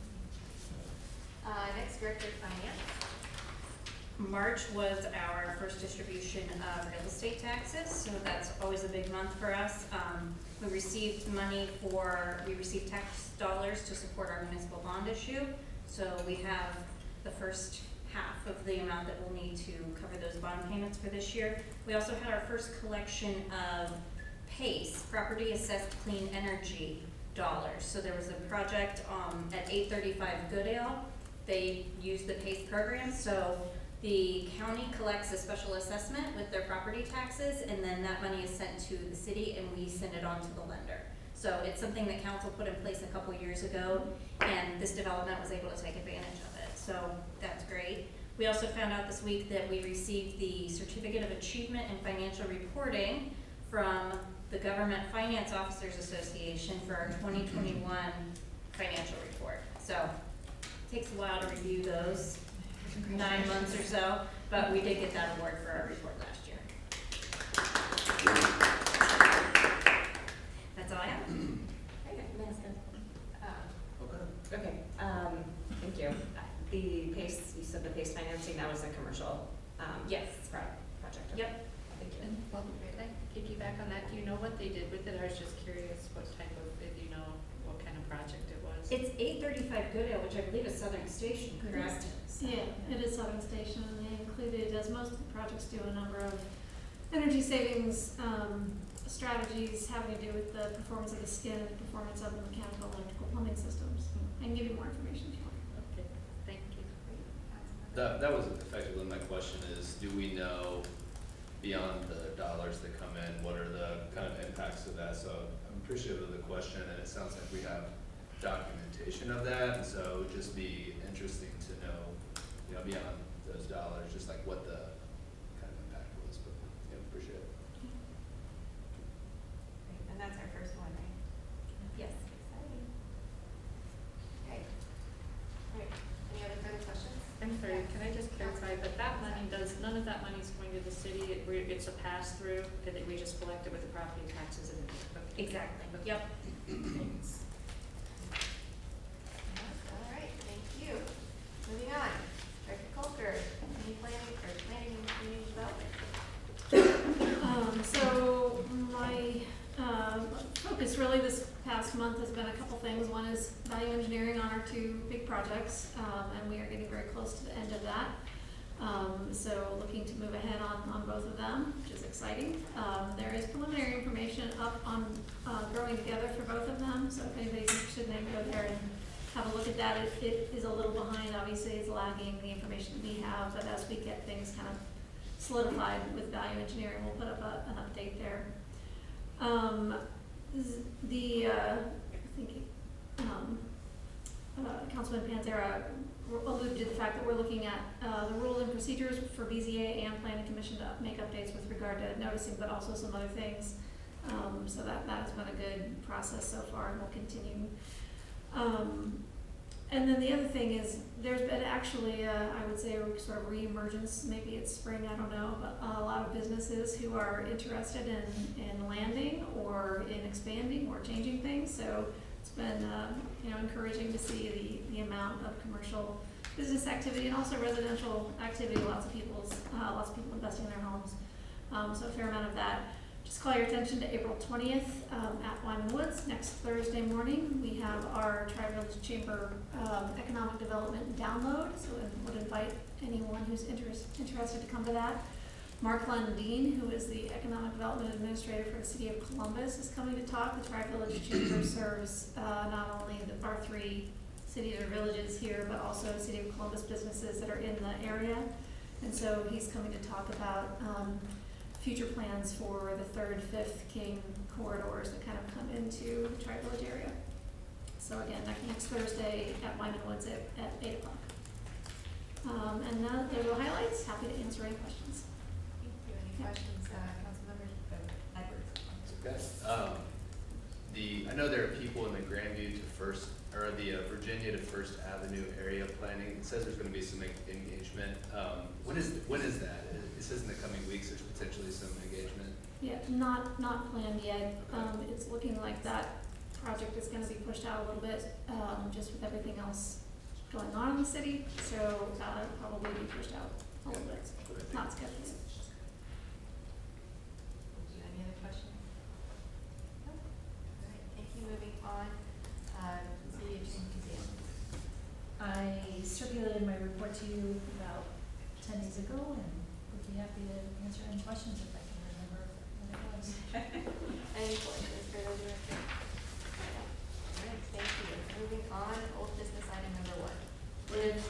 Next, Director of Finance. March was our first distribution of real estate taxes, so that's always a big month for us. We received tax dollars to support our municipal bond issue, so we have the first half of the amount that we'll need to cover those bond payments for this year. We also had our first collection of PACE, Property Assessed Clean Energy dollars. So there was a project at 835 Goodale. They used the PACE program, so the county collects a special assessment with their property taxes, and then that money is sent to the city and we send it on to the lender. So it's something that council put in place a couple years ago, and this development was able to take advantage of it. So that's great. We also found out this week that we received the Certificate of Achievement in Financial Reporting from the Government Finance Officers Association for our 2021 financial report. So it takes a while to review those, 9 months or so, but we did get that award for our report last year. That's all I have. Okay, thank you. The PACE, you said the PACE financing, that was a commercial, Yes. project. Okay. Yep. Thank you. And well, can I piggyback on that? Do you know what they did with it? I was just curious what type of, if you know what kind of project it was. It's 835 Goodale, which I believe is Southern Station, correct? Yeah, it is Southern Station, and they included, as most of the projects do, a number of energy savings, strategies having to do with the performance of the skin and the performance of the mechanical and electrical plumbing systems. I can give you more information if you want. Okay, thank you. That was effectively my question is, do we know beyond the dollars that come in, what are the kind of impacts of that? So I'm appreciative of the question, and it sounds like we have documentation of that, and so it would just be interesting to know, beyond those dollars, just like what the kind of impact was, but, appreciate it. Great, and that's our first one, right? Yes. Exciting. Okay. All right, any other further questions? I'm sorry, can I just clarify, but that money none of that money is going to the city, it's a pass-through, and that we just collect it with the property taxes and. Okay. Exactly, Okay. yep. Thanks. All right, thank you. Moving on, Director Colker, planning and community development. So my focus really this past month has been a couple things. One is value engineering on our two big projects, and we are getting very close to the end of that. So looking to move ahead on both of them, which is exciting. There is preliminary information up on Growing Together for both of them, so if anybody's interested, they can go there and have a look at that. It is a little behind, obviously it's lagging the information that we have, but as we get things kind of solidified with value engineering, we'll put up an update there. Councilman Panzera alluded to the fact that we're looking at the rules and procedures for BZA and Planning Commission to make updates with regard to noticing, but also some other things. So that has been a good process so far and will continue. And then the other thing is, there's been actually, I would say, a sort of re-emergence, maybe it's spring, I don't know, but a lot of businesses who are interested in landing or in expanding or changing things. So it's been, encouraging to see the amount of commercial business activity and also residential activity. Lots of people investing in their homes. So a fair amount of that. Just call your attention to April 20th at Wyman Woods. Next Thursday morning, we have our Tri-Village Chamber Economic Development Download. So I would invite anyone who's interested to come to that. Mark Lundeen, who is the Economic Development Administrator for the City of Columbus, is coming to talk. The Tri-Village Chamber serves not only our three cities or villages here, but also City of Columbus businesses that are in the area. And so he's coming to talk about future plans for the 3rd, 5th King corridors that kind of come into the Tri-Village area. So again, next Thursday at Wyman Woods at 8 o'clock. And now there are the highlights. Happy to answer any questions. Thank you. Any questions, Councilmember Edwards? Okay. I know there are people in the Grandview to First, or the Virginia to First Avenue area planning. It says there's going to be some engagement. When is that? It says in the coming weeks there's potentially some engagement. Yeah, not planned yet. It's looking like that project is going to be pushed out a little bit, just with everything else going on in the city. So that'll probably be pushed out a little bit. Not scheduled yet. Any other questions? No? All right, thank you. Moving on, City Attorney Kazan. I circulated my report to you about 10 days ago and would be happy to answer any questions if I can remember what it was. Any questions for the director? All right, thank you. Moving on, old business item number 1. Ordinance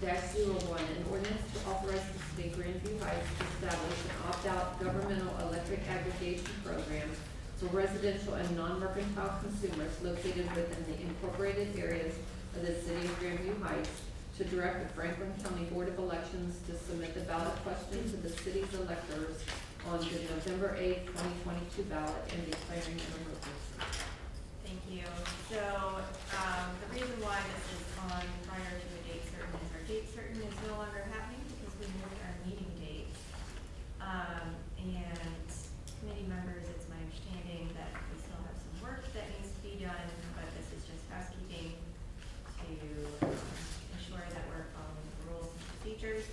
2023-01, an ordinance to authorize the city of Grandview Heights to establish an opt-out governmental electric aggregation program for residential and non-mercantile consumers located within the incorporated areas of the city of Grandview Heights, to direct the Franklin County Board of Elections to submit the ballot question to the city's electors on the November 8, 2022 ballot and declaring an emergency. Thank you. So, the reason why this is on prior to a date certain is our date certain is no longer happening because we moved our meeting date. And committee members, it's my understanding that we still have some work that needs to be done, but this is just housekeeping to ensure that we're following the rules and procedures.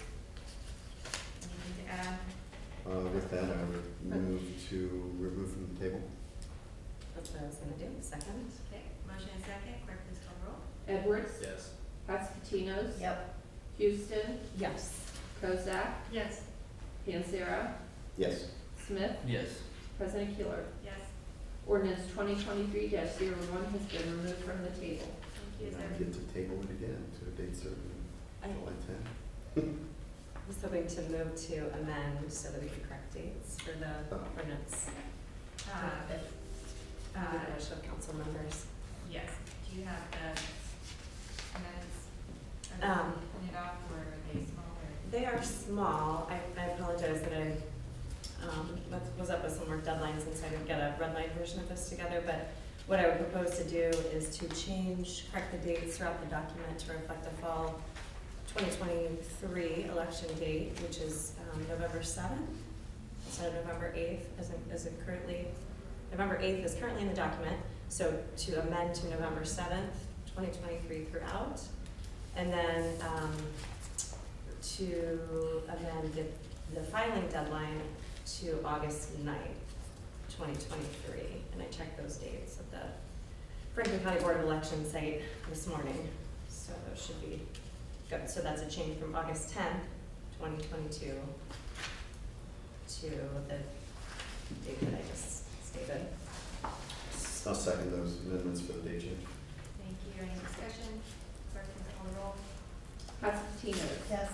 Anything to add? With that, I would move to remove from the table. That's what I was gonna do. Second? Okay, motion and second. Clerk, please call the roll. Edwards. Yes. Paskatinos. Yep. Houston. Yes. Kozak. Yes. Panzera. Yes. Smith, Yes. President Keeler. Yes. Ordinance 2023-01 has been removed from the table. Thank you. Is I there, get to table it again to a date certain, I July 10th. was hoping to move to amend so that we could correct dates for the ordinance. If the wish of council members. yes, do you have the minutes? Um, Printed off, or are they small, or? They are small. I apologize that I was up with some work deadlines since I didn't get a red line version of this together, but what I would propose to do is to correct the dates throughout the document to reflect the fall 2023 election date, which is November 7th instead of November 8th, as it currently, November 8th is currently in the document, so to amend to November 7th, 2023 throughout. And then to amend the filing deadline to August 9th, 2023. And I checked those dates at the Franklin County Board of Elections site this morning, so those should be good. So that's a change from August 10th, 2022 to the date that I just stated. I'll second those amendments for the date change. Thank you. Any discussion? Clerk, please call the roll. Constantino. Yes.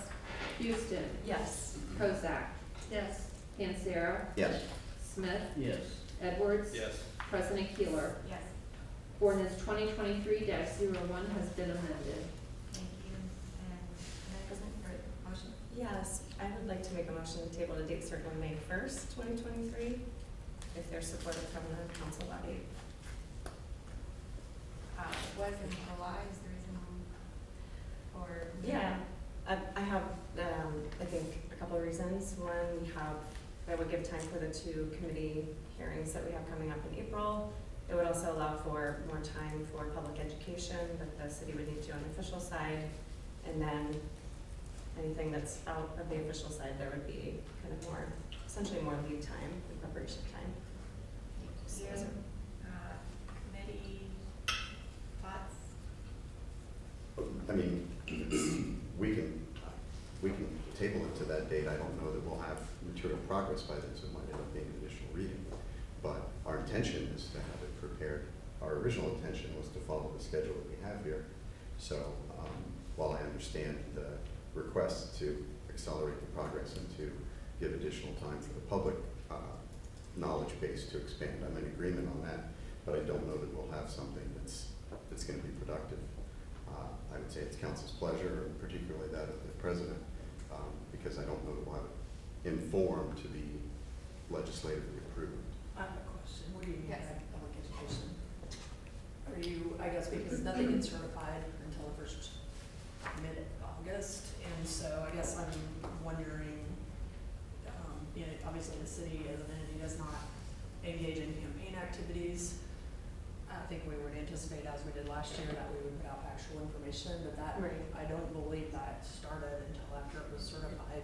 Houston. Yes. Kozak. Yes. Panzera. Yes. Smith. Yes. Edwards. Yes. President Keeler. Yes. Ordinance 2023-01 has been amended. Thank you. And Madam President, for motion? Yes, I would like to make a motion to table the date certain on May 1st, 2023, if there's support from the council body. It was in July, is the reason, or? Yeah, I have, I think, a couple of reasons. One, that would give time for the 2 committee hearings that we have coming up in April. It would also allow for more time for public education that the city would need to on the official side. And then anything that's out of the official side, there would be kind of more, essentially more lead time and preparation time. Thank you. Committee thoughts? I mean, we can table it to that date. I don't know that we'll have material progress by then, so it might end up being an additional reading. But our intention is to have it prepared. Our original intention was to follow the schedule that we have here. So while I understand the request to accelerate the progress and to give additional time for the public knowledge base to expand, I'm in agreement on that. But I don't know that we'll have something that's going to be productive. I would say it's council's pleasure, and particularly that of the president, because I don't know that we'll have it informed to be legislatively approved. I have a question. What do you mean by Yes. public education? Are you, I guess, because nothing gets certified until the first mid-August, and so I guess I'm wondering, you know, obviously the city as an entity does not engage in campaign activities. I think we would anticipate, as we did last year, that we would put out actual information, but that, Right. I don't believe that started until after it was certified.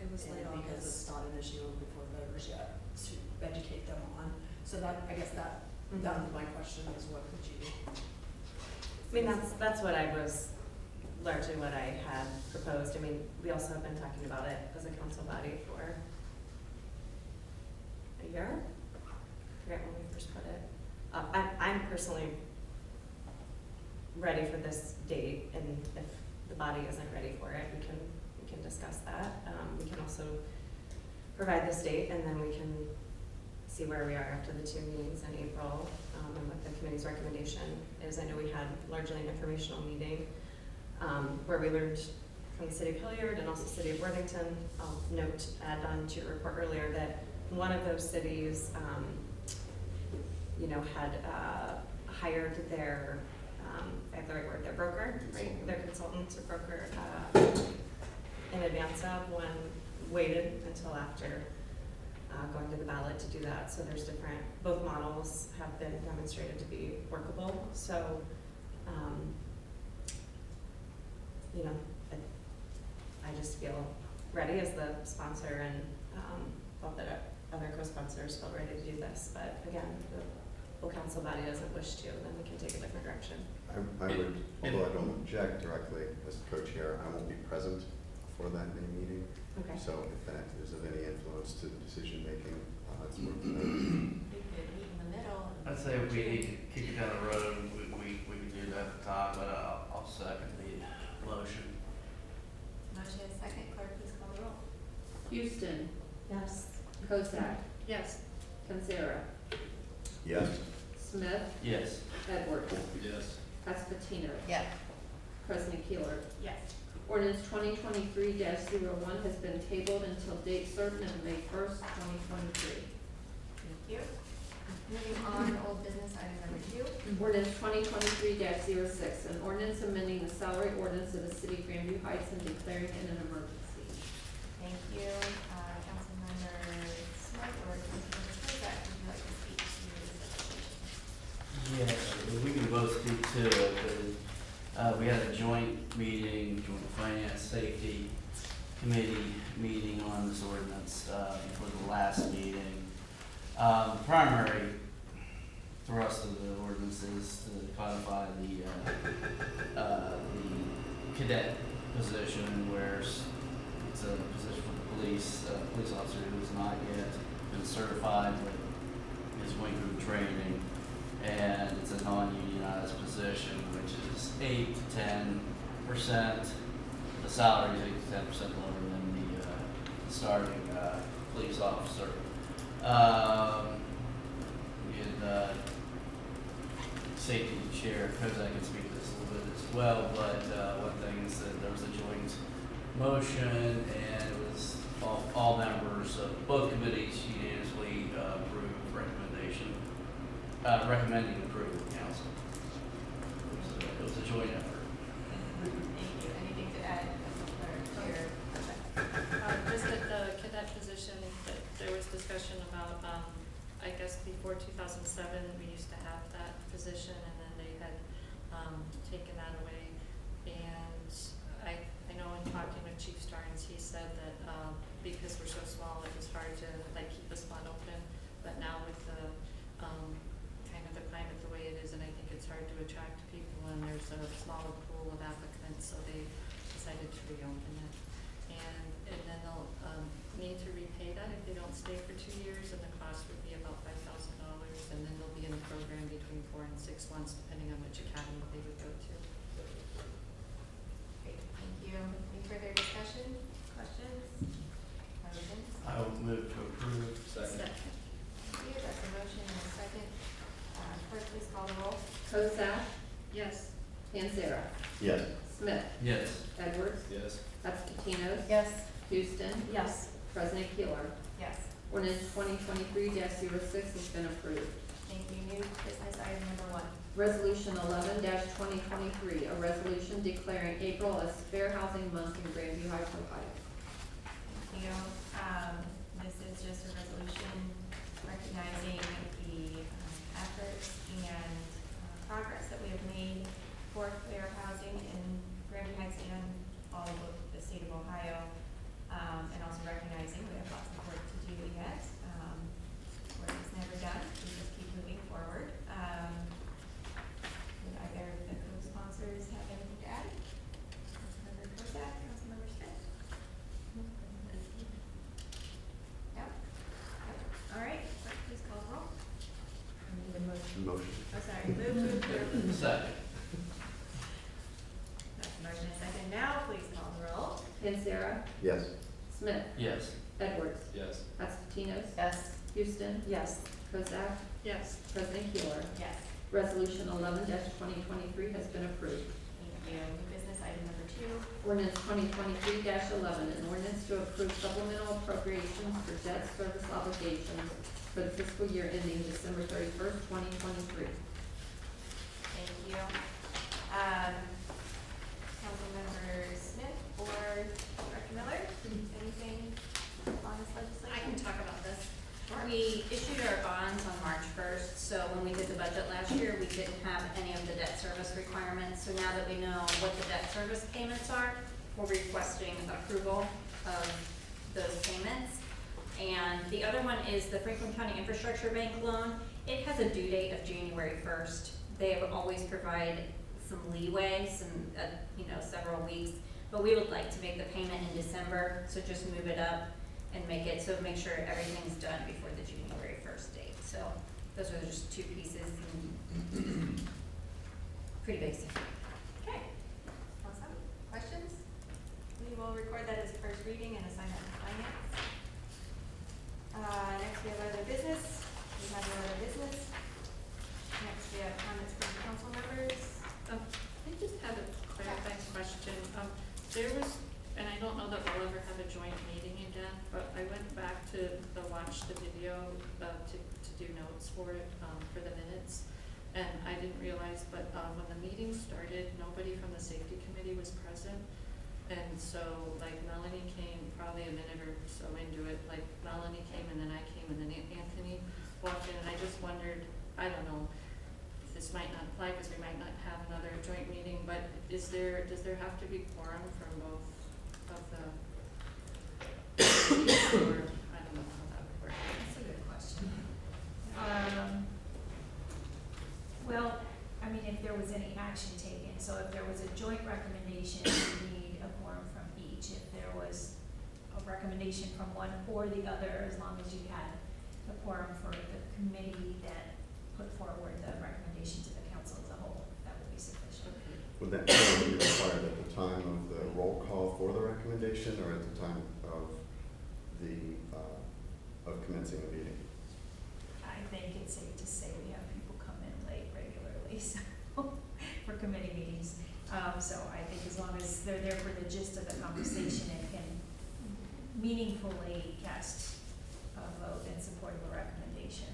It was And late because August. it's not an issue before voters yet to educate them on. So that, I guess that Mhm. was my question, is what would you? I mean, that's what I was, largely what I had proposed. I mean, we also have been talking about it as a council body for a year. I forget when we first put it. I'm personally ready for this date, and if the body isn't ready for it, we can discuss that. We can also provide this date, and then we can see where we are after the 2 meetings in April, and what the committee's recommendation is. I know we had largely an informational meeting, where we learned from the city of Hilliard and also city of Worthington. I'll add on to your report earlier that one of those cities, had hired their, I have the right word, their broker, right? Their consultant or broker in advance of, when waited until after going to the ballot to do that. So there's both models have been demonstrated to be workable. So, I just feel ready as the sponsor, and felt that other co-sponsors felt ready to do this. But again, the full council body doesn't wish to, then we can take a different direction. I would, although I don't object directly as co-chair, I won't be present for that May meeting. Okay. So if that is of any influence to the decision-making, it's worth it. We could meet in the middle. and- I'd say if we need to kick it down the road, we can do that at the time, but I'll second the motion. Motion is second, clerk, please call the roll. Houston, Yes. Kozak, Yes. Kinsera, Yes. Smith, Yes. Edwards, Yes. Esposito, Yes. President Keeler. Yes. Ordinance 2023-01 has been tabled until date certain of May 1st, 2023. Thank you. Moving on, old business item number 2. Ordinance 2023-06, an ordinance amending the salary ordinance of the city of Grandview Heights and declaring it an emergency. Thank you. Councilmember Smith or Councilmember Kozak, would you like to speak to this legislation? Yes, we can both speak to it, but we had a joint meeting, joint finance safety committee meeting on this ordinance for the last meeting. The primary thrust of the ordinance is to codify the cadet position, where it's a position for the police officer who's not yet been certified but is going through training. And it's a non-unionized position, which is 8 to 10%. The salary is 8 to 10% lower than the starting police officer. Safety Chair Kozak can speak to this a little bit as well, but one thing is that there was a joint motion, and it was all members of both committees unanimously approved recommending approval of council. It was a joint effort. Thank you. Anything to add, Councilmember Chair Kozak? Just that the cadet position, that there was discussion about, I guess before 2007, we used to have that position, and then they had taken that away. And I know in talking with Chief Starnes, he said that because we're so small, it was hard to like keep the spot open. But now with the kind of the climate the way it is, and I think it's hard to attract people, and there's a smaller pool of applicants, so they decided to reopen it. And then they'll need to repay that if they don't stay for 2 years, and the cost would be about $5,000, and then they'll be in the program between 4 and 6 months, depending on which academy they would go to. Great, thank you. Any further discussion, questions? Motion? I will move to approve. Second. Thank you. That's a motion and a second. Clerk, please call the roll. Kozak, Yes. Kinsera, Yes. Smith, Yes. Edwards, Yes. Esposito, Yes. Houston, Yes. President Keeler. Yes. Ordinance 2023-06 has been approved. Thank you. New business item number 1. Resolution 11-2023, a resolution declaring April as Fair Housing Month in Grandview Heights, Ohio. Thank you. This is just a resolution recognizing the efforts and progress that we have made for fair housing in Grandview Heights and all of the state of Ohio. And also recognizing we have lots of work to do yet. Work is never done, we just keep moving forward. Would either of the co-sponsors have anything to add? Councilmember Kozak, Councilmember Smith? No? All right, clerk, please call the roll. I need a motion. Motion. Oh, sorry, move to approve. Second. That's a motion and second now, please call the roll. Kinsera, Yes. Smith, Yes. Edwards, Yes. Esposito, Yes. Houston, Yes. Kozak, Yes. President Keeler. Yes. Resolution 11-2023 has been approved. Thank you. New business item number 2. Ordinance 2023-11, an ordinance to approve supplemental appropriations for debt service obligations for the fiscal year ending December 31st, 2023. Thank you. Councilmember Smith or Director Miller, anything on this legislation? I can talk about this. Sure. We issued our bonds on March 1st, so when we did the budget last year, we didn't have any of the debt service requirements. So now that we know what the debt service payments are, we're requesting approval of those payments. And the other one is the Franklin County Infrastructure Bank loan. It has a due date of January 1st. They will always provide some leeway, several weeks, but we would like to make the payment in December December, so just move it up and make it, so make sure everything's done before the January 1st date. So those are just two pieces, and pretty basic. Okay, awesome. Questions? We will record that as first reading and assign that to finance. Next we have other business. We have no other business. Next we have comments from council members. I just had a clarifying question. There was, and I don't know that we'll ever have a joint meeting again, but I went back to watch the video to do notes for it, for the minutes. And I didn't realize, but when the meeting started, nobody from the safety committee was present. And so, like, Melanie came probably a minute or so into it, like, Melanie came and then I came and then Anthony walked in, and I just wondered, I don't know, this might not apply because we might not have another joint meeting, but does there have to be quorum from both of the, or, I don't know how that would work. That's a good question. Well, I mean, if there was any action taken, so if there was a joint recommendation, you need a quorum from each. If there was a recommendation from one or the other, as long as you had a quorum for the committee that put forward the recommendation to the council as a whole, that would be sufficient. Would that quorum be required at the time of the roll call for the recommendation or at the time of the, of commencing the meeting? I think it's safe to say we have people come in late regularly, so, for committee meetings. So I think as long as they're there for the gist of the conversation and can meaningfully cast a vote in support of a recommendation,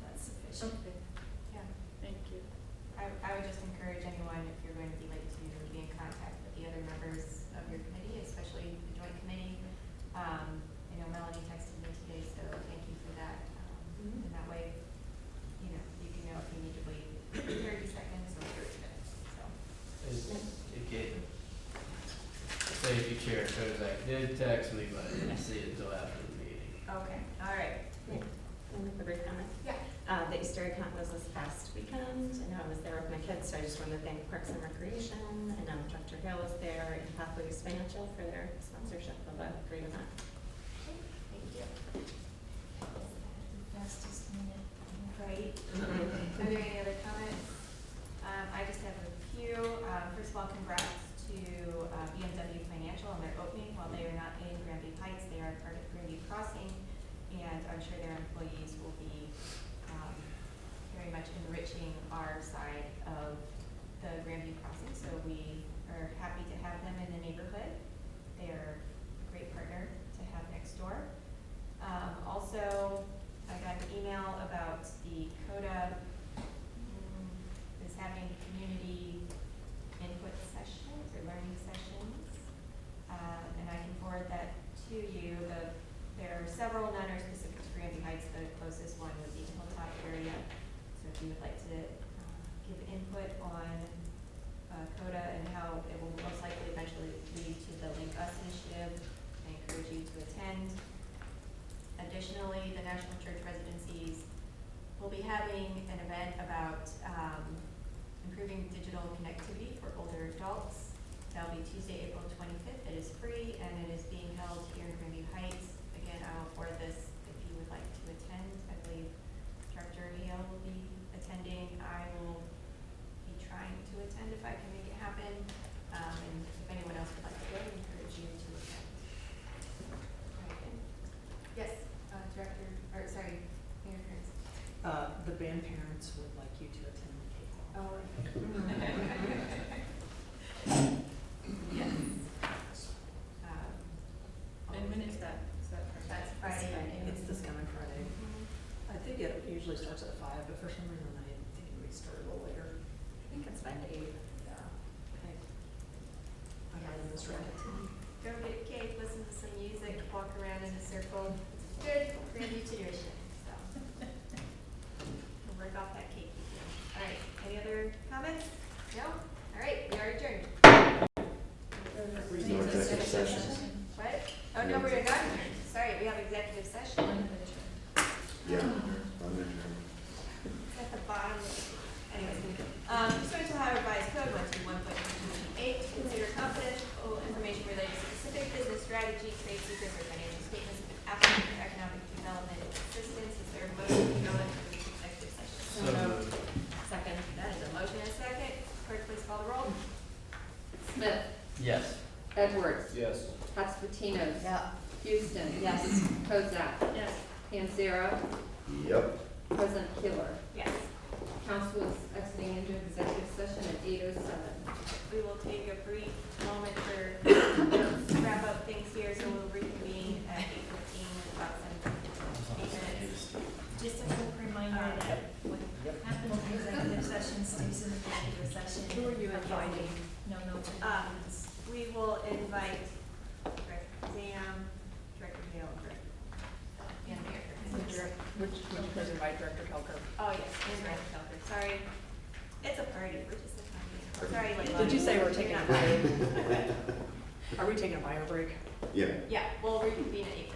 that's sufficient. Okay, Yeah. thank you. I would just encourage anyone, if you're going to be late, to be in contact with the other members of your committee, especially the joint committee. I know Melanie texted me today, so thank you for that. And that way, you know if you need to wait 30 seconds or 30 minutes, so. Safety chair Kozak did text me, but I didn't see it until after the meeting. Okay, all right. A brief comment. Yeah. The Easter egg hunt was this past weekend. I know I was there with my kids, so I just wanted to thank Parks and Recreation. I know Dr. Hill was there and Pathways Financial for their sponsorship of a great event. Thank you. Fastest minute. Right. Are there any other comments? I just have a few. First of all, congrats to BMW Financial on their opening. While they are not in Granby Heights, they are part of Granby Crossing, and I'm sure their employees will be very much enriching our side of the Granby Crossing. So we are happy to have them in the neighborhood. They are a great partner to have next door. Also, I got an email about the CODA is having community input sessions or learning sessions. And I can forward that to you. There are several, none are specific to Granby Heights. The closest one would be the Hilltop area. So if you would like to give input on CODA and how it will most likely eventually lead to the Link Us initiative, I encourage you to attend. Additionally, the National Church Residencies will be having an event about improving digital connectivity for older adults. That'll be Tuesday, April 25th. It is free and it is being held here in Granby Heights. Again, I will forward this if you would like to attend. I believe Director Hale will be attending. I will be trying to attend if I can make it happen. And if anyone else would like to go, I encourage you to attend. Yes, Director, or sorry, Mayor Kearns. The band parents would like you to attend the cakewalk. Oh. Yes. And when is that? That's Friday. It's this coming Friday. I think it usually starts at 5, but for some reason I think it would start a little later. I think it's 5 to 8. Yeah. I got it in this racket. Go get cake, listen to some music, walk around in a circle. It's good Granby tradition, so. We'll work off that cake with you. All right, any other comments? No? All right, we are adjourned. No executive session. What? Oh, no, we're not adjourned. Sorry, we have executive session. Yeah. It's at the bottom. Anyways, pursuant to Ohio Revised Code 121.228, to consider confidential information related to specific business strategy, trade secrets, or financial statements of an applicant for economic development assistance. Is there a motion to go into this executive session? So moved. Second. That is a motion and a second. Clerk, please call the roll. Smith, Yes. Edwards, Yes. Constantino, Yeah. Houston. Yes. Kozak, Yes. Panzera, Yep. President Keeler. Yes. Council is exiting into executive session at 8:07. We will take a brief moment for wrap up things here, so we'll reconvene at 8:15 in about 8 minutes. Just a quick reminder that what happens in executive session stays in executive session. Who are you inviting? No notes. We will invite Director Sam, Director Hale, and Mayor. Would you please invite Director Kelker? Oh, yes, and Director Kelker, sorry. It's a party, we're just a party. Sorry, Leilani. Did you say we're taking a You're not- break? Are we taking a bio break? Yeah. Yeah, we'll reconvene at 8:15.